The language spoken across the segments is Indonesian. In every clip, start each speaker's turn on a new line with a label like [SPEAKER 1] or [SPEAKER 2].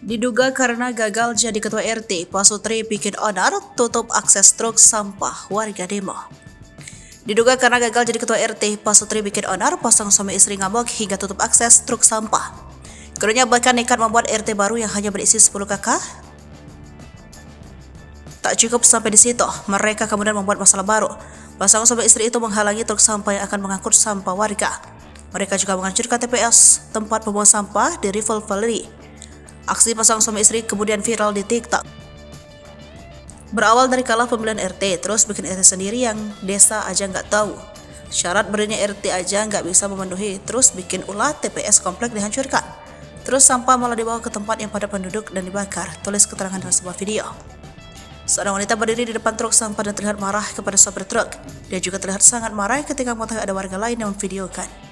[SPEAKER 1] Diduga karena gagal jadi ketua RT, Pak Sutri bikin onar tutup akses truk sampah warga demo. Diduga karena gagal jadi ketua RT, Pak Sutri bikin onar pasang suami istri ngamuk hingga tutup akses truk sampah. Keduanya bahkan nekat membuat RT baru yang hanya berisi 10 kakak. Tak cukup sampai di situ, mereka kemudian membuat masalah baru. Pasangan suami istri itu menghalangi truk sampah yang akan mengangkut sampah warga. Mereka juga menghancurkan TPS, tempat pembuangan sampah di Rival Valley. Aksi pasangan suami istri kemudian viral di TikTok. Berawal dari kalah pemilihan RT, terus bikin RT sendiri yang desa aja nggak tahu. Syarat berdirinya RT aja nggak bisa memenuhi, terus bikin ulah TPS komplek dihancurkan. Terus sampah malah dibawa ke tempat yang padat penduduk dan dibakar, tulis keterangan dalam sebuah video. Seorang wanita berdiri di depan truk sampah dan terlihat marah kepada sopir truk. Dia juga terlihat sangat marah ketika mengetahui ada warga lain yang memvideokan.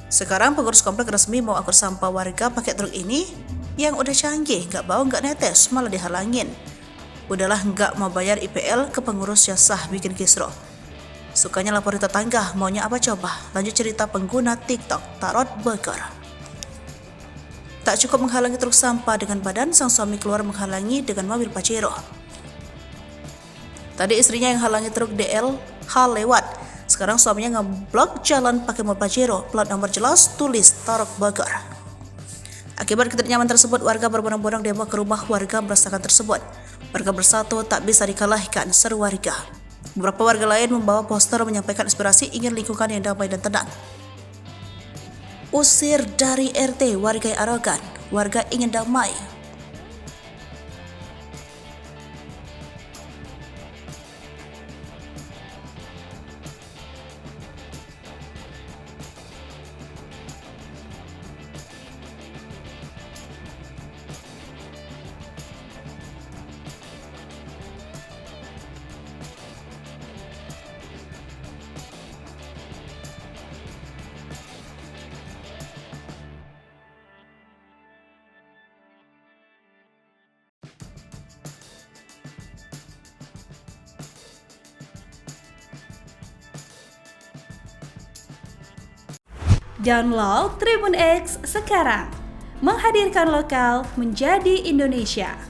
[SPEAKER 1] Sekarang pengurus komplek resmi mau angkut sampah warga pakai truk ini yang udah canggih, nggak bau nggak netes, malah dihalangin. Udahlah nggak mau bayar IPL ke pengurus yang sah, bikin kisruh. Sukanya laporin tetangga, maunya apa coba? Lanjut cerita pengguna TikTok Tarot Bogor. Tak cukup menghalangi truk sampah dengan badan, sang suami keluar menghalangi dengan mobil Pajero. Tadi istrinya yang halangi truk DLH lewat. Sekarang suaminya ngeblok jalan pakai mobil Pajero, plat nomor jelas, tulis Tarot Bogor. Akibat ketidaknyaman tersebut, warga berbondong-bondong demo ke rumah warga merasakan tersebut. Warga bersatu tak bisa dikalahkan, seru warga. Beberapa warga lain membawa poster menyampaikan aspirasi ingin lingkungan yang damai dan tenang. Usir dari RT, warga yang arogan, warga ingin damai.
[SPEAKER 2] Download Tribun X sekarang, menghadirkan lokal menjadi Indonesia.